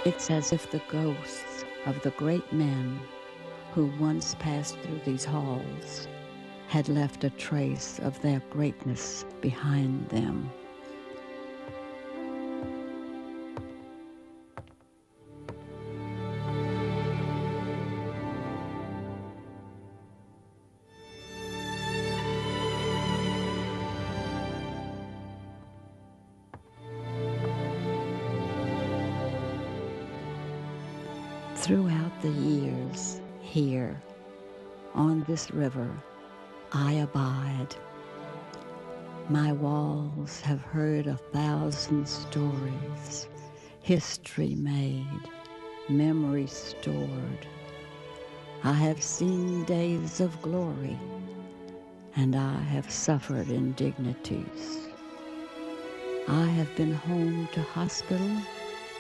It's as if the ghosts of the great men who once passed through these halls had left a trace of their greatness behind them. Throughout the years here, on this river, I abide. My walls have heard 1,000 stories, history made, memory stored. I have seen days of glory, and I have suffered indignities. I have been home to hospital,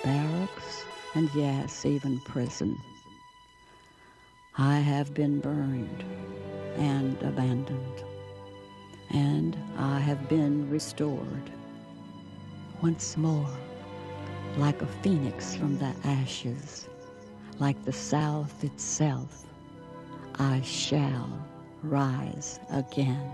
barracks, and yes, even prison. I have been burned and abandoned, and I have been restored. Once more, like a phoenix from the ashes, like the South itself, I shall rise again.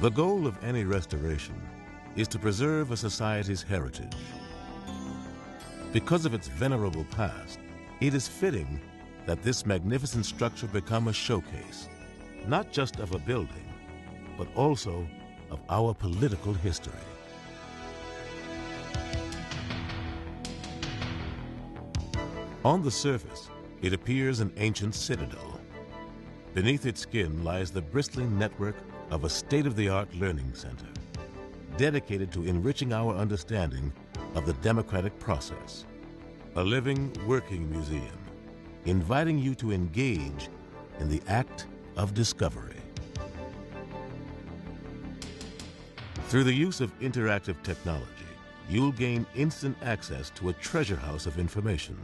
The goal of any restoration is to preserve a society's heritage. Because of its venerable past, it is fitting that this magnificent structure become a showcase, not just of a building, but also of our political history. On the surface, it appears an ancient citadel. Beneath its skin lies the bristling network of a state-of-the-art learning center, dedicated to enriching our understanding of the democratic process. A living, working museum, inviting you to engage in the act of discovery. Through the use of interactive technology, you'll gain instant access to a treasure house of information.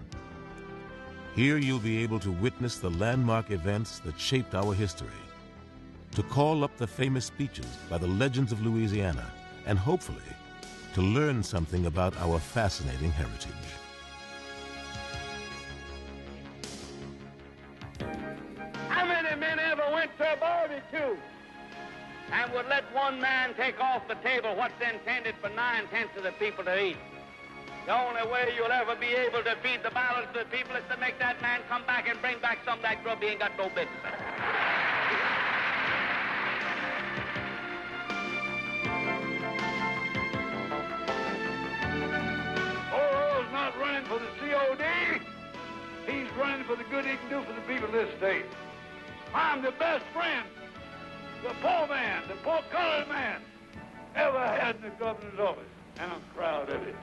Here you'll be able to witness the landmark events that shaped our history, to call up the famous speeches by the legends of Louisiana, and hopefully to learn something about our fascinating heritage. How many men ever went to a barbecue and would let one man take off the table what's intended for 9/10 of the people to eat? The only way you'll ever be able to feed the balance of the people is to make that man come back and bring back some of that grub he ain't got no business. good he can do for the people of this state. I'm the best friend the poor man, the poor colored man, ever had in the governor's office, and I'm proud of it.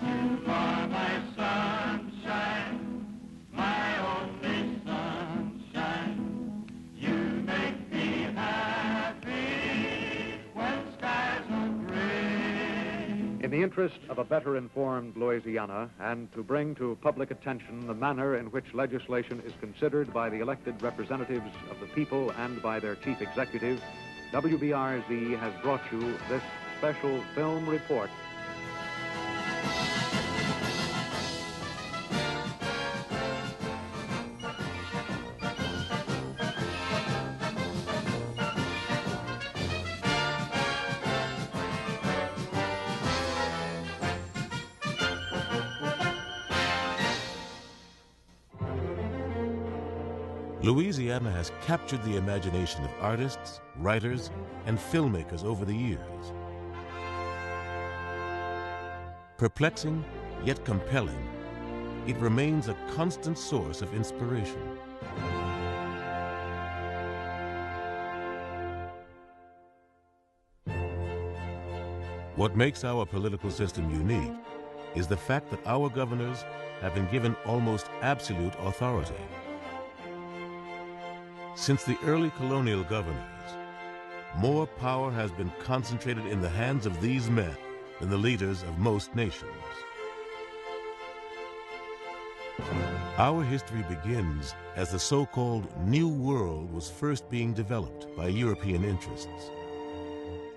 You are my sunshine, my only sunshine. You make me happy when skies are gray. In the interest of a better informed Louisiana and to bring to public attention the manner in which legislation is considered by the elected representatives of the people and by their chief executive, WBRZ has brought you this special film report. Louisiana has captured the imagination of artists, writers, and filmmakers over the years. Perplexing, yet compelling, it remains a constant source of inspiration. What makes our political system unique is the fact that our governors have been given almost absolute authority. Since the early colonial governors, more power has been concentrated in the hands of these men than the leaders of most nations. Our history begins as the so-called New World was first being developed by European interests.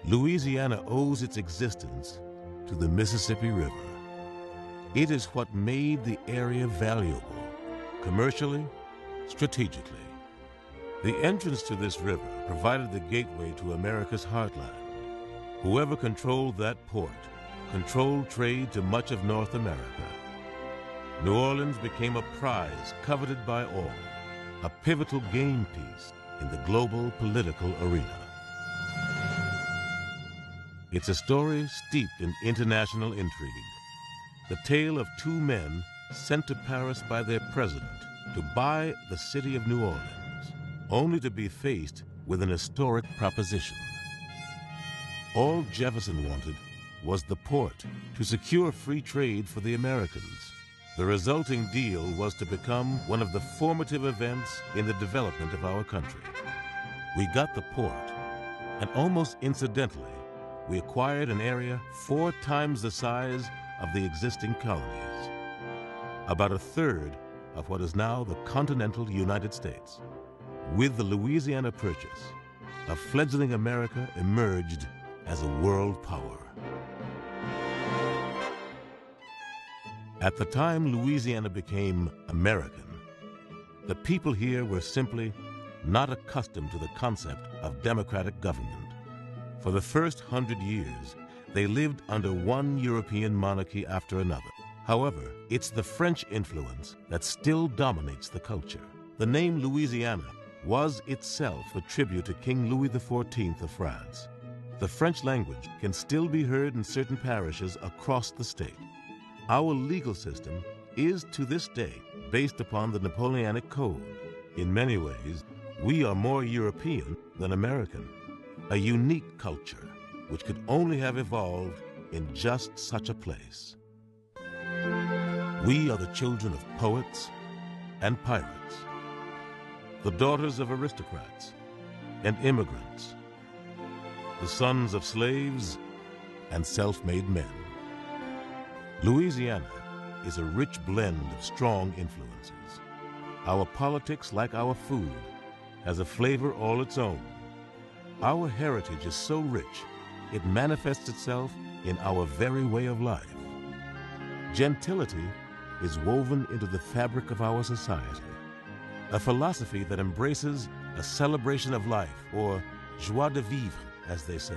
Louisiana owes its existence to the Mississippi River. It is what made the area valuable, commercially, strategically. The entrance to this river provided the gateway to America's heartland. Whoever controlled that port controlled trade to much of North America. New Orleans became a prize coveted by all, a pivotal game piece in the global political arena. It's a story steeped in international intrigue, the tale of two men sent to Paris by their president to buy the city of New Orleans, only to be faced with an historic proposition. All Jefferson wanted was the port to secure free trade for the Americans. The resulting deal was to become one of the formative events in the development of our country. We got the port, and almost incidentally, we acquired an area 4 times the size of the existing colonies, about a third of what is now the continental United States. With the Louisiana Purchase, a fledgling America emerged as a world power. At the time Louisiana became American, the people here were simply not accustomed to the concept of democratic government. For the first 100 years, they lived under one European monarchy after another. However, it's the French influence that still dominates the culture. The name Louisiana was itself a tribute to King Louis XIV of France. The French language can still be heard in certain parishes across the state. Our legal system is to this day based upon the Napoleonic Code. In many ways, we are more European than American, a unique culture which could only have evolved in just such a place. We are the children of poets and pirates, the daughters of aristocrats and immigrants, the sons of slaves and self-made men. Louisiana is a rich blend of strong influences. Our politics, like our food, has a flavor all its own. Our heritage is so rich, it manifests itself in our very way of life. Gentility is woven into the fabric of our society, a philosophy that embraces a celebration of life, or joie de vivre, as they say.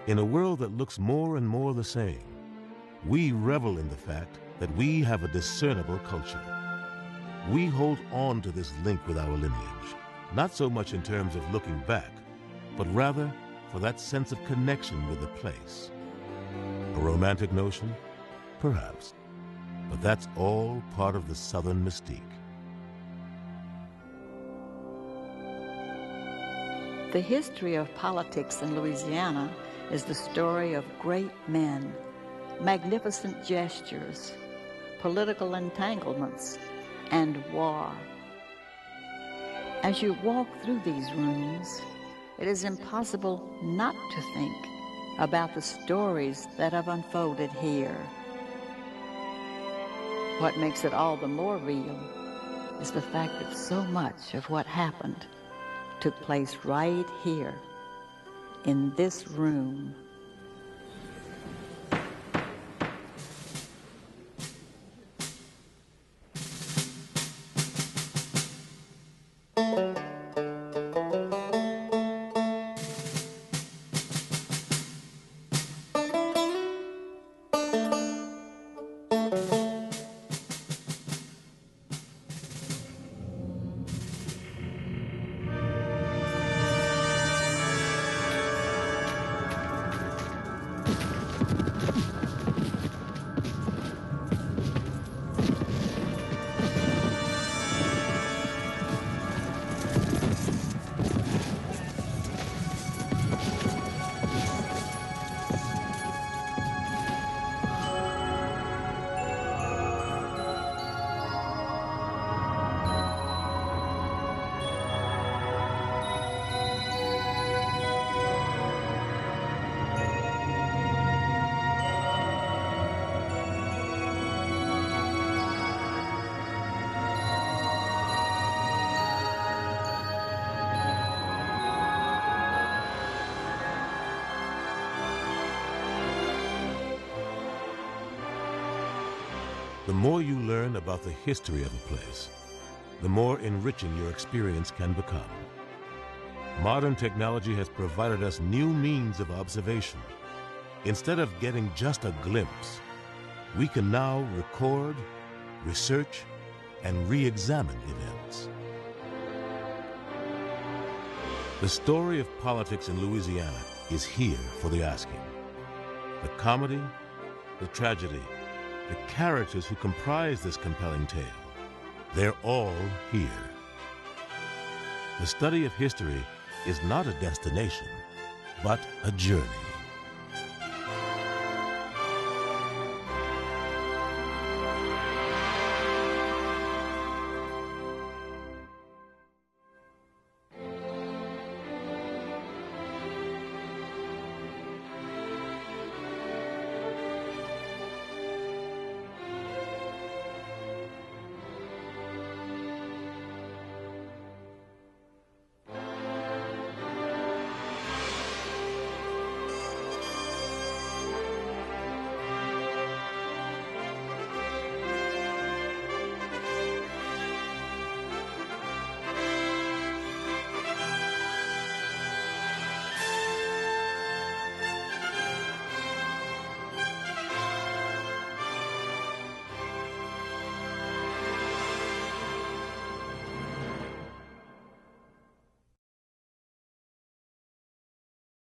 In a world that looks more and more the same, we revel in the fact that we have a discernible culture. We hold on to this link with our lineage, not so much in terms of looking back, but rather for that sense of connection with the place. A romantic notion? Perhaps. But that's all part of the Southern mystique. The history of politics in Louisiana is the story of great men, magnificent gestures, political entanglements, and war. As you walk through these rooms, it is impossible not to think about the stories that have unfolded here. What makes it all the more real is the fact that so much of what happened took place right here, in this room. The more you learn about the history of a place, the more enriching your experience can become. Modern technology has provided us new means of observation. Instead of getting just a glimpse, we can now record, research, and re-examine events. The story of politics in Louisiana is here for the asking. The comedy, the tragedy, the characters who comprise this compelling tale, they're all here. The study of history is not a destination, but a journey.